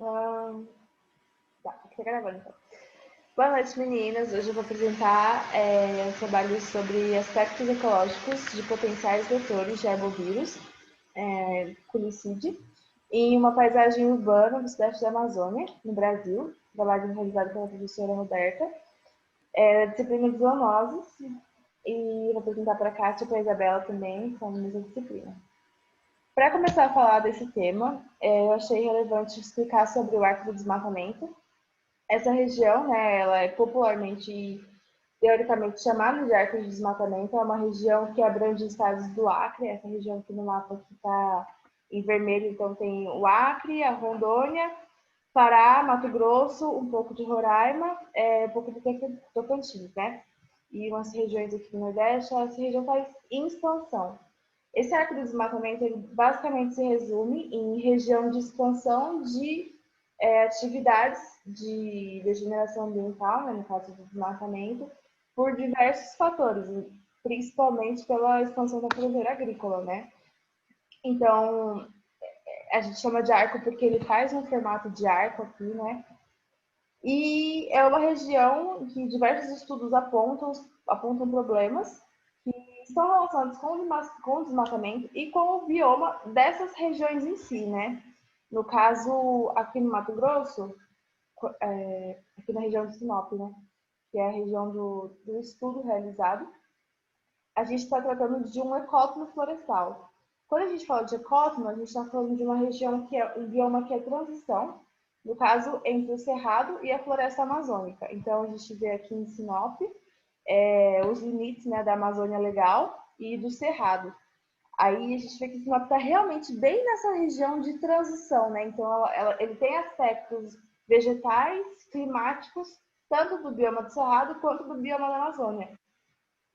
Ah, tá, aqui tá gravando então. Boa noite, meninas. Hoje eu vou apresentar um trabalho sobre aspectos ecológicos de potenciais vetores de arbovírus, culicide, em uma paisagem urbana do sudeste da Amazônia, no Brasil. Trabalho realizado pela professora Roberta, disciplina de zoonoses, e vou apresentar para a Kátia e para a Isabela também, são mesma disciplina. Para começar a falar desse tema, eu achei relevante explicar sobre o arco do desmatamento. Essa região, né, ela é popularmente, teoricamente, chamada de arco de desmatamento. É uma região que abrange os estados do Acre. Essa região aqui no mapa que está em vermelho, então tem o Acre, a Rondônia, Pará, Mato Grosso, um pouco de Roraima, um pouco do Tocantins, né? E umas regiões aqui no Nordeste. Essa região está em expansão. Esse arco do desmatamento ele basicamente se resume em região de expansão de atividades de degeneração ambiental, né, no caso do desmatamento, por diversos fatores, principalmente pela expansão da fronteira agrícola, né? Então, a gente chama de arco porque ele faz um formato de arco aqui, né? E é uma região que diversos estudos apontam problemas que estão relacionados com o desmatamento e com o bioma dessas regiões em si, né? No caso, aqui no Mato Grosso, aqui na região de Sinop, né? Que é a região do estudo realizado, a gente está tratando de um ecótono florestal. Quando a gente fala de ecótono, a gente está falando de uma região que é um bioma que é transição, no caso, entre o Cerrado e a floresta amazônica. Então, a gente vê aqui em Sinop os limites, né, da Amazônia Legal e do Cerrado. Aí a gente vê que Sinop está realmente bem nessa região de transição, né? Então, ele tem aspectos vegetais, climáticos, tanto do bioma do Cerrado quanto do bioma da Amazônia.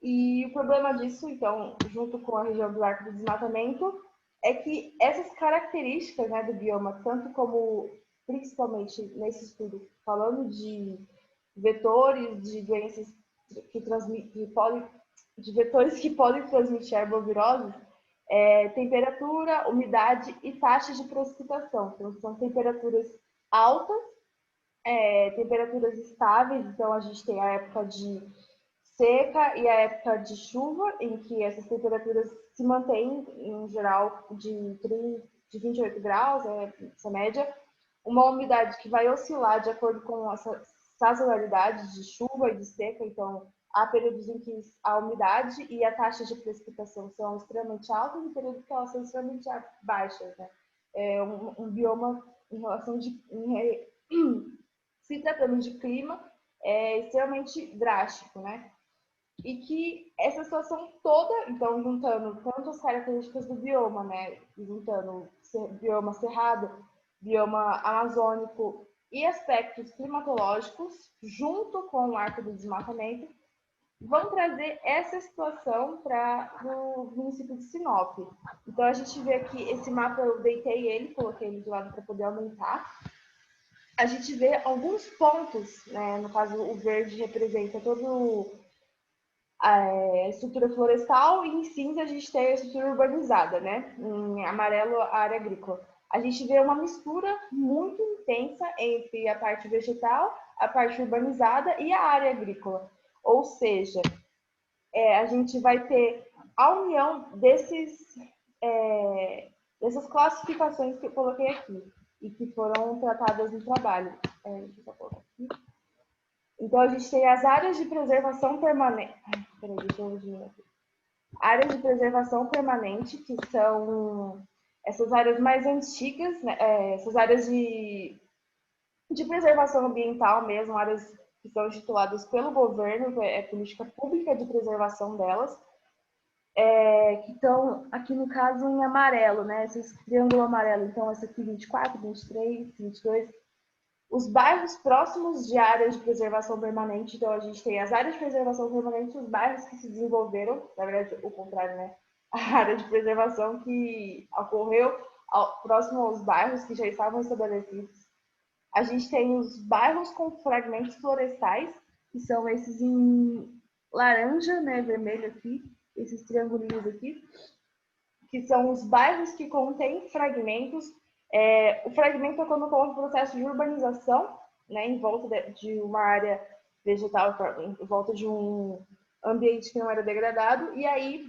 E o problema disso, então, junto com a região do arco do desmatamento, é que essas características, né, do bioma, tanto como, principalmente nesse estudo, falando de vetores de doenças que podem, de vetores que podem transmitir arboviroses, temperatura, umidade e taxa de precipitação. Então, são temperaturas altas, temperaturas estáveis. Então, a gente tem a época de seca e a época de chuva, em que essas temperaturas se mantêm, em geral, de 28 graus, essa média. Uma umidade que vai oscilar de acordo com essa sazonalidade de chuva e de seca. Então, há períodos em que a umidade e a taxa de precipitação são extremamente altas e períodos que elas são extremamente baixas, né? É um bioma em relação se tratando de clima, é extremamente drástico, né? E que essa situação toda, então, juntando tanto as características do bioma, né? Juntando bioma cerrado, bioma amazônico e aspectos climatológicos, junto com o arco do desmatamento, vão trazer essa situação para o município de Sinop. Então, a gente vê aqui, esse mapa eu deitei ele, coloquei ele de lado para poder aumentar. A gente vê alguns pontos, né? No caso, o verde representa todo a estrutura florestal e em cinza a gente tem a estrutura urbanizada, né? Em amarelo, a área agrícola. A gente vê uma mistura muito intensa entre a parte vegetal, a parte urbanizada e a área agrícola. Ou seja, a gente vai ter a união dessas classificações que eu coloquei aqui e que foram tratadas no trabalho. Deixa eu só colocar aqui. Então, a gente tem as áreas de preservação permanente. Peraí, deixa eu ver aqui. Áreas de preservação permanente, que são essas áreas mais antigas, né? Essas áreas de preservação ambiental mesmo, áreas que são instituídas pelo governo, política pública de preservação delas, que estão aqui no caso em amarelo, né? Esse triângulo amarelo, então essa aqui 24, 23, 22. Os bairros próximos de áreas de preservação permanente, então a gente tem as áreas de preservação permanente, os bairros que se desenvolveram, na verdade o contrário, né? A área de preservação que ocorreu próximo aos bairros que já estavam estabelecidos. A gente tem os bairros com fragmentos florestais, que são esses em laranja, né, vermelho aqui, esses triangulinhos aqui, que são os bairros que contêm fragmentos O fragmento é quando ocorre o processo de urbanização, né, em volta de uma área vegetal, em volta de um ambiente que não era degradado, e aí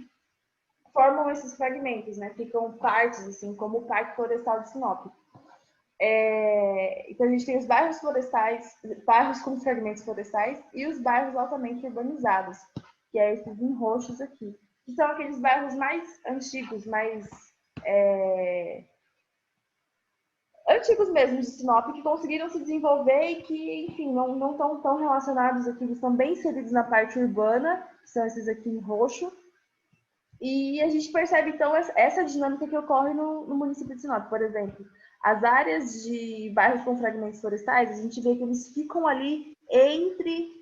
formam esses fragmentos, né? Ficam partes, assim, como o Parque Florestal de Sinop. Então a gente tem os bairros florestais, bairros com fragmentos florestais e os bairros altamente urbanizados, que é esses em roxos aqui, que são aqueles bairros mais antigos, mais antigos mesmo de Sinop, que conseguiram se desenvolver e que, enfim, não estão tão relacionados aqui, eles estão bem inseridos na parte urbana, que são esses aqui em roxo. E a gente percebe, então, essa dinâmica que ocorre no município de Sinop. Por exemplo, as áreas de bairros com fragmentos florestais, a gente vê que eles ficam ali entre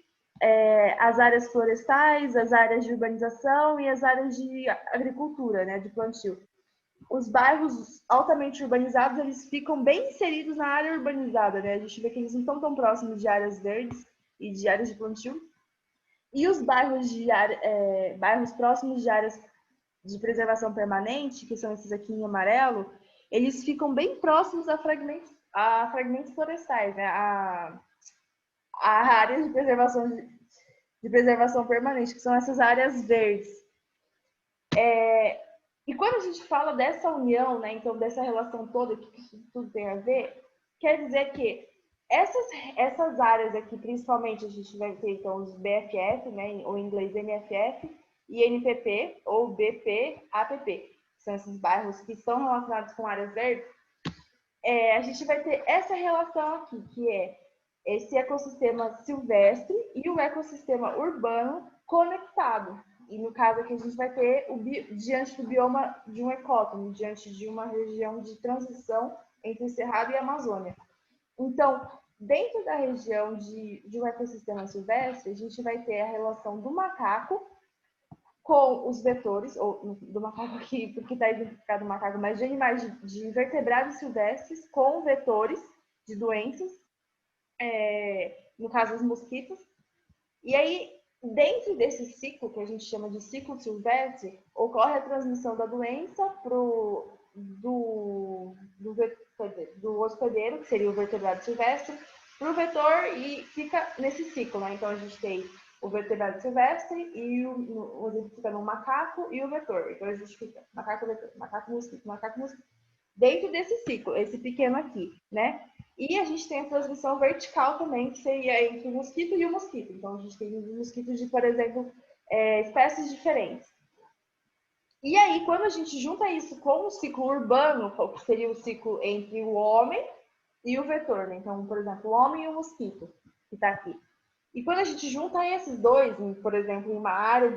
as áreas florestais, as áreas de urbanização e as áreas de agricultura, né, de plantio. Os bairros altamente urbanizados, eles ficam bem inseridos na área urbanizada, né? A gente vê que eles não estão tão próximos de áreas verdes e de áreas de plantio. E os bairros, bairros próximos de áreas de preservação permanente, que são esses aqui em amarelo, eles ficam bem próximos a fragmentos florestais, né? A áreas de preservação permanente, que são essas áreas verdes. E quando a gente fala dessa união, né, então dessa relação toda, que isso tudo tem a ver, quer dizer que essas áreas aqui, principalmente, a gente vai ter então os BFF, né, ou em inglês MFF, e NPP, ou BP, APP, que são esses bairros que estão relacionados com áreas verdes. A gente vai ter essa relação aqui, que é esse ecossistema silvestre e o ecossistema urbano conectado. E no caso aqui a gente vai ter diante do bioma de um ecótono, diante de uma região de transição entre Cerrado e Amazônia. Então, dentro da região de um ecossistema silvestre, a gente vai ter a relação do macaco com os vetores, ou do macaco aqui, porque está identificado o macaco, mas de animais de vertebrados silvestres com vetores de doenças, no caso os mosquitos. E aí, dentro desse ciclo, que a gente chama de ciclo silvestre, ocorre a transmissão da doença do hospedeiro, que seria o vertebrado silvestre, para o vetor e fica nesse ciclo, né? Então a gente tem o vertebrado silvestre e o fica no macaco e o vetor. Então a gente fica macaco, vetor, macaco, mosquito, dentro desse ciclo, esse pequeno aqui, né? E a gente tem a transmissão vertical também, que seria entre o mosquito e o mosquito. Então a gente tem mosquitos de, por exemplo, espécies diferentes. E aí, quando a gente junta isso com o ciclo urbano, que seria o ciclo entre o homem e o vetor, né? Então, por exemplo, o homem e o mosquito, que está aqui. E quando a gente junta esses dois, por exemplo, em uma área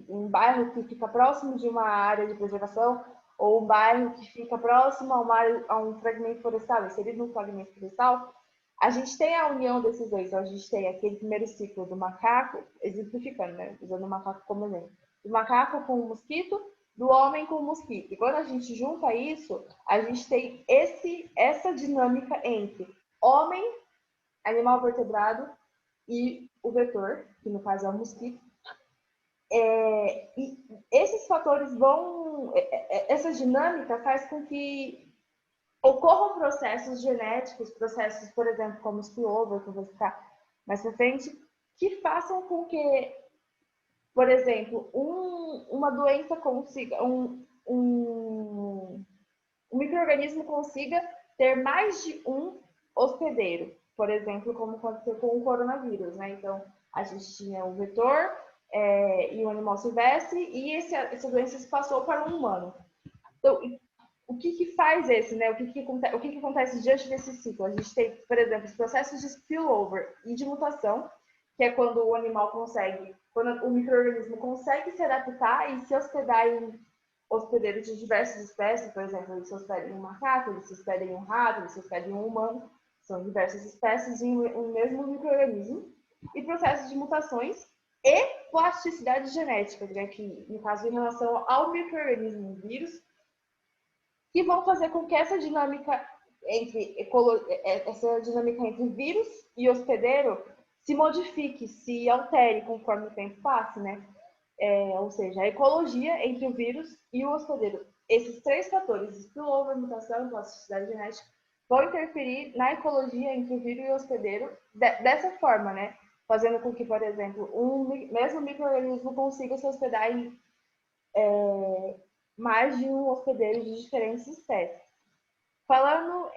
um bairro que fica próximo de uma área de preservação, ou um bairro que fica próximo a um fragmento florestal, inserido num fragmento florestal, a gente tem a união desses dois. Então, a gente tem aquele primeiro ciclo do macaco, exemplificando, né? Usando o macaco como exemplo. Do macaco com o mosquito, do homem com o mosquito. E quando a gente junta isso, a gente tem essa dinâmica entre homem, animal vertebrado, e o vetor, que no caso é o mosquito. E esses fatores essa dinâmica faz com que ocorram processos genéticos, processos, por exemplo, como o spillover, que eu vou explicar mais pra frente, que façam com que, por exemplo, uma doença consiga, um micro-organismo consiga ter mais de um hospedeiro, por exemplo, como aconteceu com o coronavírus, né? Então, a gente tinha o vetor e o animal silvestre, e essa doença se passou para um humano. Então, o que faz esse, né? O que acontece diante desse ciclo? A gente tem, por exemplo, os processos de spillover e de mutação, que é quando o animal quando o micro-organismo consegue se adaptar e se hospedar em hospedeiros de diversas espécies, por exemplo, ele se hospeda em um macaco, ele se hospeda em um rato, ele se hospeda em um humano, são diversas espécies em um mesmo micro-organismo, e processos de mutações e plasticidade genética, né, que no caso em relação ao micro-organismo vírus, que vão fazer com que essa dinâmica entre vírus e hospedeiro se modifique, se altere conforme o tempo passe, né? Ou seja, a ecologia entre o vírus e o hospedeiro esses três fatores, spillover, mutação e plasticidade genética, vão interferir na ecologia entre o vírus e o hospedeiro dessa forma, né? Fazendo com que, por exemplo, mesmo micro-organismo consiga se hospedar em mais de um hospedeiro de diferentes espécies. Falando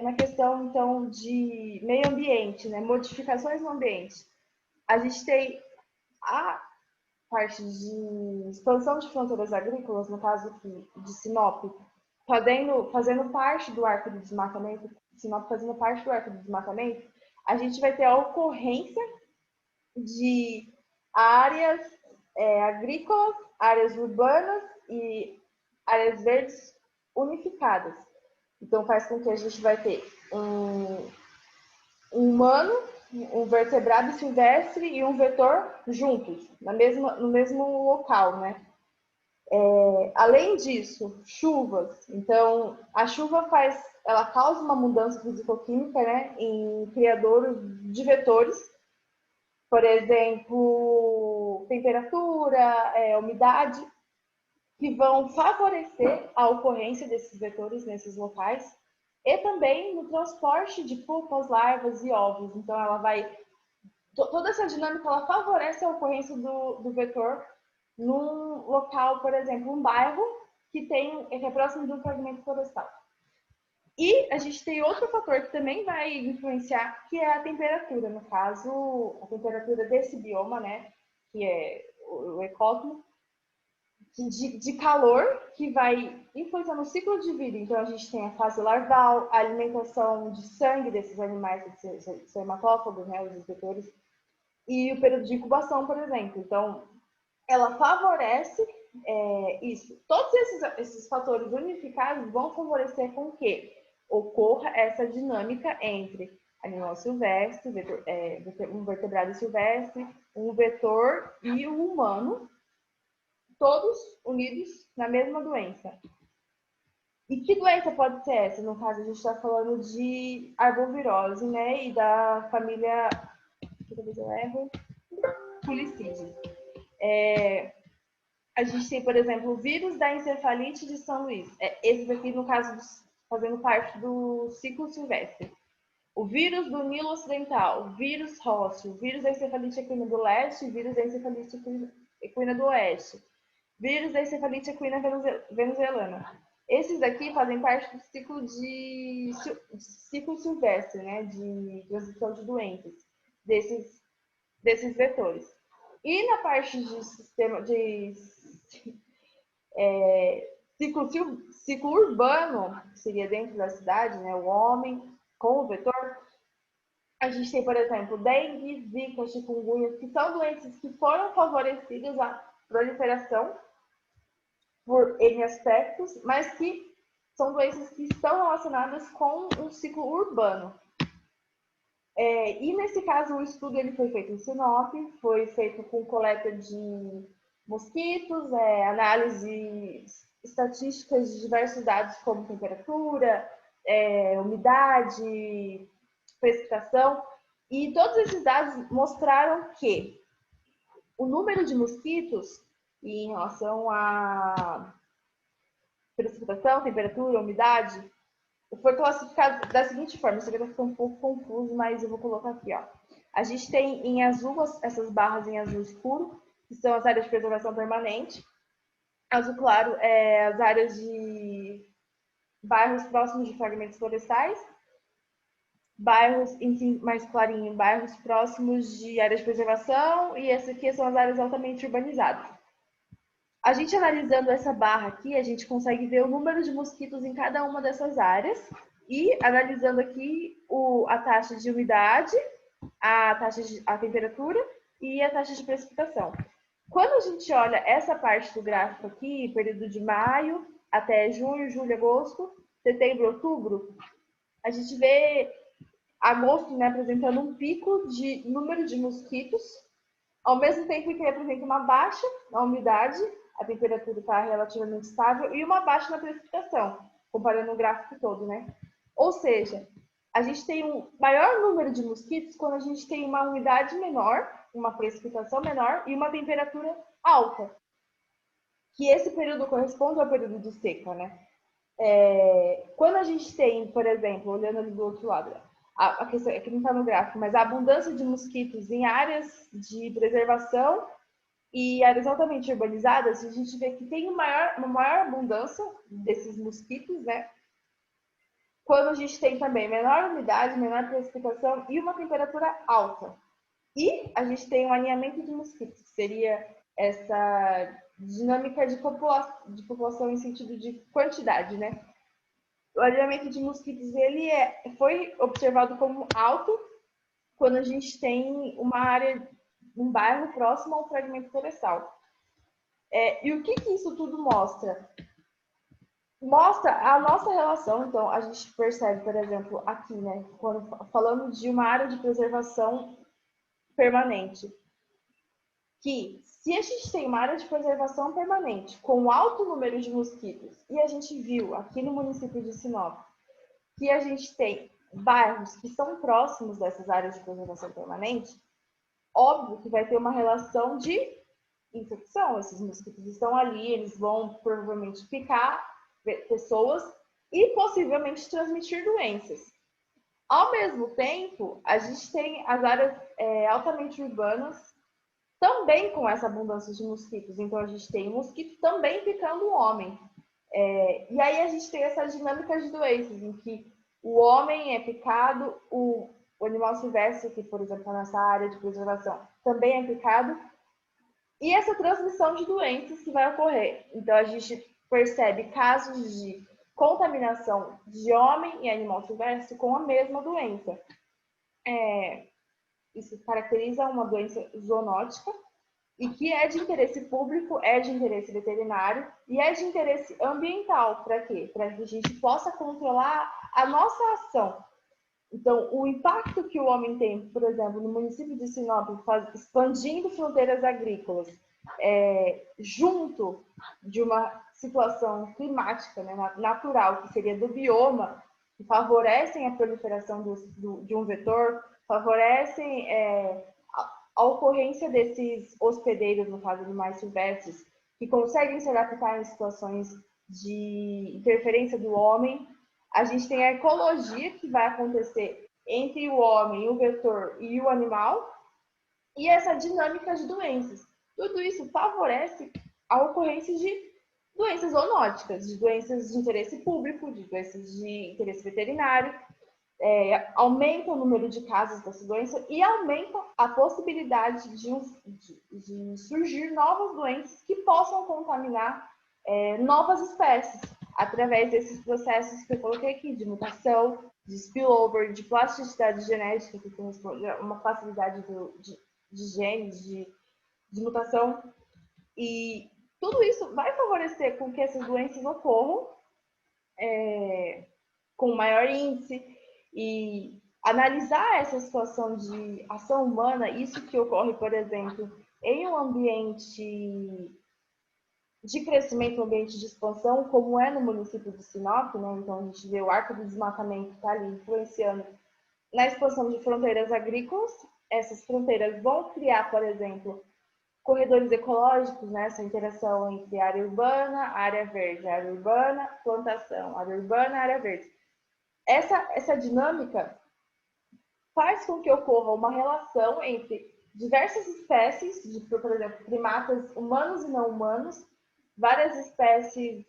na questão, então, de meio ambiente, né? Modificações no ambiente, a gente tem a parte de expansão de fronteiras agrícolas, no caso aqui de Sinop, fazendo parte do arco de desmatamento, Sinop fazendo parte do arco de desmatamento, a gente vai ter a ocorrência de áreas agrícolas, áreas urbanas e áreas verdes unificadas. Então faz com que a gente vai ter um humano, um vertebrado silvestre e um vetor juntos, no mesmo local, né? Além disso, chuvas. Então, a chuva ela causa uma mudança físico-química, né, em criadores de vetores, por exemplo, temperatura, umidade, que vão favorecer a ocorrência desses vetores nesses locais e também no transporte de pupas, larvas e ovos. Então, ela vai toda essa dinâmica ela favorece a ocorrência do vetor num local, por exemplo, um bairro que é próximo de um fragmento florestal. E a gente tem outro fator que também vai influenciar, que é a temperatura. No caso, a temperatura desse bioma, né, que é o ecótono, de calor, que vai influenciar no ciclo de vida. Então, a gente tem a fase larval, a alimentação de sangue desses animais, desses hematófagos, né, os vetores, e o período de incubação, por exemplo. Então, ela favorece isso. Todos esses fatores unificados vão favorecer com que ocorra essa dinâmica entre animal silvestre, um vertebrado silvestre, um vetor e o humano, todos unidos na mesma doença. E que doença pode ser essa? No caso, a gente está falando de arbovirose, né? E da família. Talvez eu erro. Fulicídeos. A gente tem, por exemplo, o vírus da encefalite de São Luís. Esse daqui, no caso, fazendo parte do ciclo silvestre. O vírus do Nilo Ocidental, o vírus Ross, o vírus da encefalite equina do leste e o vírus da encefalite equina do oeste. Vírus da encefalite equina venezuelana. Esses daqui fazem parte do ciclo silvestre, né, de transmissão de doenças, desses vetores. E na parte de sistema de ciclo urbano, que seria dentro da cidade, né, o homem com o vetor, a gente tem, por exemplo, dengue, zika, chikungunya, que são doenças que foram favorecidas à proliferação por N aspectos, mas que são doenças que estão relacionadas com um ciclo urbano. E nesse caso, o estudo ele foi feito em Sinop, foi feito com coleta de mosquitos, análise estatísticas de diversos dados como temperatura, umidade, precipitação, e todos esses dados mostraram que o número de mosquitos em relação a precipitação, temperatura, umidade, foi classificado da seguinte forma. Isso aqui vai ficar um pouco confuso, mas eu vou colocar aqui, ó. A gente tem em azul, essas barras em azul escuro, que são as áreas de preservação permanente. Azul claro é as áreas de bairros próximos de fragmentos florestais. Bairros, em mais clarinho, bairros próximos de áreas de preservação. E essas aqui são as áreas altamente urbanizadas. A gente analisando essa barra aqui, a gente consegue ver o número de mosquitos em cada uma dessas áreas e analisando aqui a taxa de umidade, a temperatura e a taxa de precipitação. Quando a gente olha essa parte do gráfico aqui, período de maio até junho, julho, agosto, setembro, outubro, a gente vê agosto, né, apresentando um pico de número de mosquitos, ao mesmo tempo que ele apresenta uma baixa na umidade, a temperatura está relativamente estável, e uma baixa na precipitação, comparando o gráfico todo, né? Ou seja, a gente tem um maior número de mosquitos quando a gente tem uma umidade menor, uma precipitação menor e uma temperatura alta. que esse período corresponde ao período de seca, né? Quando a gente tem, por exemplo, olhando ali do outro lado, a questão, aqui não está no gráfico, mas a abundância de mosquitos em áreas de preservação e áreas altamente urbanizadas, a gente vê que tem uma maior abundância desses mosquitos, né? Quando a gente tem também menor umidade, menor precipitação e uma temperatura alta. E a gente tem um aninhamento de mosquitos, que seria essa dinâmica de população em sentido de quantidade, né? O alinhamento de mosquitos ele foi observado como alto quando a gente tem uma área, um bairro próximo ao fragmento florestal. E o que isso tudo mostra? Mostra a nossa relação, então a gente percebe, por exemplo, aqui, né, quando falando de uma área de preservação permanente, que se a gente tem uma área de preservação permanente com alto número de mosquitos, e a gente viu aqui no município de Sinop que a gente tem bairros que são próximos dessas áreas de preservação permanente, óbvio que vai ter uma relação de infecção. Esses mosquitos estão ali, eles vão provavelmente picar pessoas e possivelmente transmitir doenças. Ao mesmo tempo, a gente tem as áreas altamente urbanas também com essa abundância de mosquitos. Então, a gente tem o mosquito também picando o homem. E aí a gente tem essa dinâmica de doenças, em que o homem é picado, o animal silvestre, que, por exemplo, está nessa área de preservação, também é picado, e essa transmissão de doenças que vai ocorrer. Então, a gente percebe casos de contaminação de homem e animal silvestre com a mesma doença. Isso caracteriza uma doença zoonótica e que é de interesse público, é de interesse veterinário e é de interesse ambiental. Para quê? Para que a gente possa controlar a nossa ação. Então, o impacto que o homem tem, por exemplo, no município de Sinop, expandindo fronteiras agrícolas, junto de uma situação climática, né, natural, que seria do bioma, que favorecem a proliferação de um vetor, favorecem a ocorrência desses hospedeiros, no caso animais silvestres, que conseguem se adaptar em situações de interferência do homem. A gente tem a ecologia que vai acontecer entre o homem, o vetor e o animal, e essa dinâmica de doenças. Tudo isso favorece a ocorrência de doenças zoonóticas, de doenças de interesse público, de doenças de interesse veterinário, aumenta o número de casos dessa doença e aumenta a possibilidade de surgir novas doenças que possam contaminar novas espécies através desses processos que eu coloquei aqui, de mutação, de spillover, de plasticidade genética, que corresponde a uma facilidade de genes, de mutação. E tudo isso vai favorecer com que essas doenças ocorram com maior índice. E analisar essa situação de ação humana, isso que ocorre, por exemplo, em um ambiente de crescimento, um ambiente de expansão, como é no município de Sinop, né? Então a gente vê o arco do desmatamento que está ali influenciando na expansão de fronteiras agrícolas. Essas fronteiras vão criar, por exemplo, corredores ecológicos, né? Essa interação entre área urbana, área verde, área urbana, plantação, área urbana, área verde. Essa dinâmica faz com que ocorra uma relação entre diversas espécies, por exemplo, primatas humanos e não humanos, várias espécies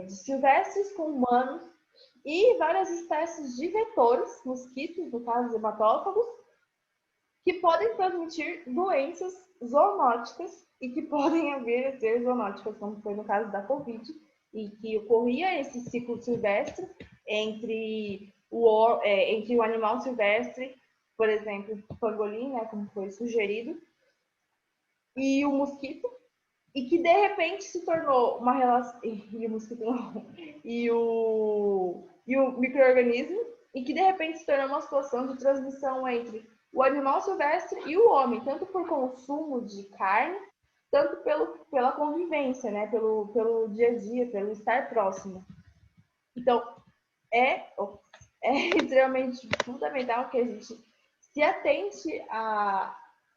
de silvestres com humanos e várias espécies de vetores, mosquitos, no caso, hematófagos, que podem transmitir doenças zoonóticas e que podem vir a ser zoonóticas, como foi no caso da Covid, e que ocorria esse ciclo silvestre entre o animal silvestre, por exemplo, o pangolim, né, como foi sugerido, e o mosquito, e que de repente se tornou uma relação. E o mosquito não, e o micro-organismo, e que de repente se tornou uma situação de transmissão entre o animal silvestre e o homem, tanto por consumo de carne, tanto pela convivência, né, pelo dia a dia, pelo estar próximo. Então, é extremamente fundamental que a gente se atente a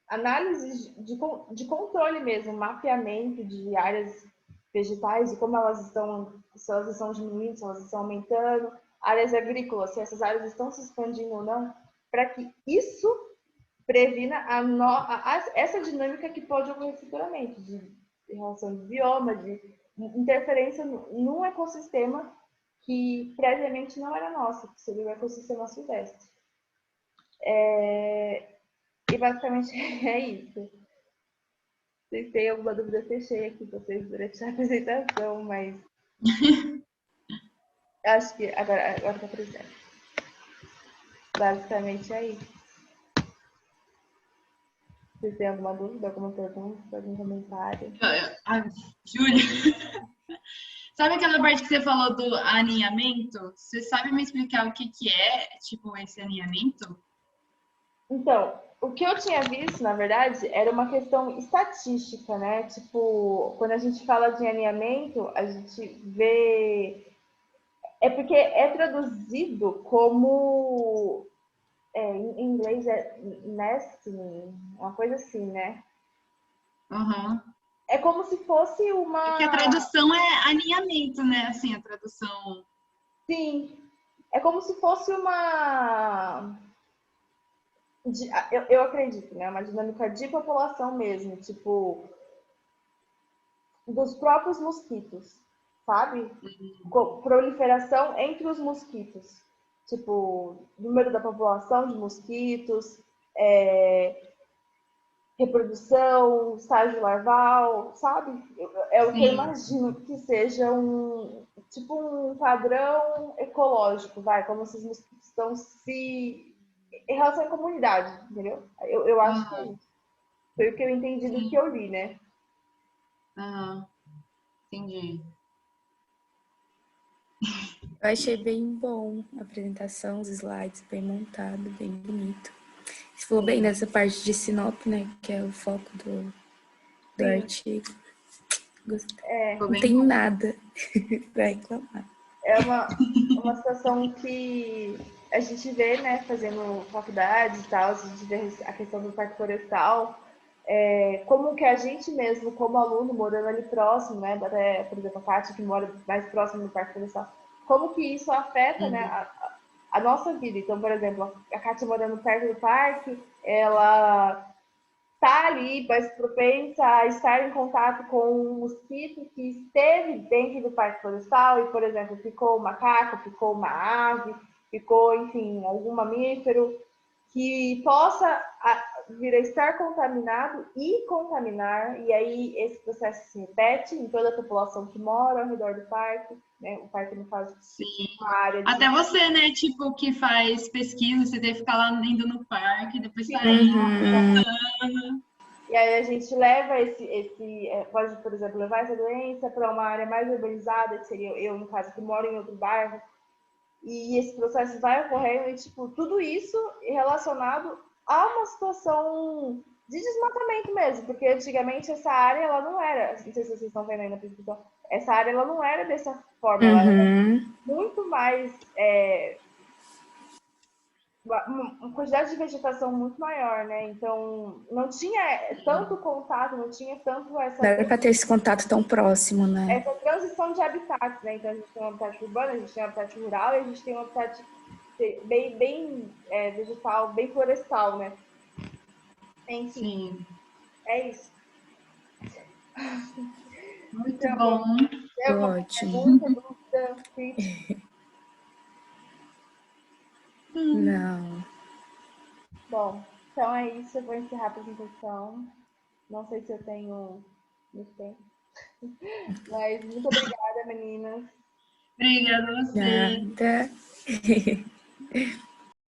análise de controle mesmo, mapeamento de áreas vegetais e como elas estão, se elas estão diminuindo, se elas estão aumentando, áreas agrícolas, se essas áreas estão se expandindo ou não, para que isso previna essa dinâmica que pode ocorrer futuramente, de relação de bioma, de interferência num ecossistema que previamente não era nosso, que seria o ecossistema sudeste. E basicamente é isso. Se tem alguma dúvida, eu fechei aqui para vocês durante a apresentação, mas acho que agora está presente. Basicamente é isso. Vocês têm alguma dúvida, alguma pergunta, algum comentário? Ai, Júlia, sabe aquela parte que você falou do alinhamento? Você sabe me explicar o que é, tipo, esse alinhamento? Então, o que eu tinha visto, na verdade, era uma questão estatística, né? Tipo, quando a gente fala de alinhamento, a gente vê. É porque é traduzido como. Em inglês é nesting, uma coisa assim, né? Uhum. É como se fosse É que a uma. tradução é alinhamento, né? Assim, a tradução. Sim, é como se fosse uma. Eu acredito, né? Uma dinâmica de população mesmo, tipo, dos próprios mosquitos, sabe? Proliferação entre os mosquitos. Tipo, número da população de mosquitos, reprodução, estágio larval, sabe? É o que eu Sim. imagino que seja tipo um padrão ecológico, vai, como se os mosquitos estão se em relação à comunidade, entendeu? Eu acho que é Uhum. isso. Foi o que eu entendi do que Sim. eu li, né? Uhum. Entendi. Eu achei bem bom a apresentação, os slides bem montado, bem bonito. Você falou bem nessa parte de Sinop, né? Que é o foco do artigo. Gostei. Não tem nada para reclamar. É uma situação que a gente vê, né, fazendo faculdade e tal, a gente vê a questão do parque florestal, como que a gente mesmo, como aluno, morando ali próximo, né, até, por exemplo, a Kátia, que mora mais próximo do parque florestal, como que isso afeta, né, a nossa vida. Então, por exemplo, a Kátia morando perto do parque, ela está ali mais propensa a estar em contato com um mosquito que esteve dentro do parque florestal e, por exemplo, picou um macaco, picou uma ave, picou, enfim, algum mamífero que possa vir a estar contaminado e contaminar, e aí esse processo se repete em toda a população que mora ao redor do parque, né? O parque, no caso, Sim. uma área de... Até você, né, tipo, que faz pesquisa, você deve ficar lá indo no parque, depois Sim. saindo, voltando. E aí a gente leva pode, por exemplo, levar essa doença para uma área mais urbanizada, que seria eu, no caso, que moro em outro bairro, e esse processo vai ocorrendo, e, tipo, tudo isso relacionado a uma situação de desmatamento mesmo, porque antigamente essa área, ela não era, não sei se vocês estão vendo aí na pesquisa, essa área, ela não era dessa forma, ela era muito mais... uma quantidade de vegetação muito maior, né? Então, não tinha tanto contato, não tinha tanto essa... Não era para ter esse contato tão próximo, né? Essa transição de habitats, né? Então, a gente tem um habitat urbano, a gente tem um habitat rural e a gente tem um habitat bem vegetal, bem florestal, né? Enfim, sim. é isso. Muito bom. Tem alguma Ótimo. pergunta, dúvida, crítica? Não. Bom, então é isso. Eu vou encerrar a apresentação. Não sei se eu tenho muito tempo. Mas muito obrigada, meninas. Obrigada a você. Nada.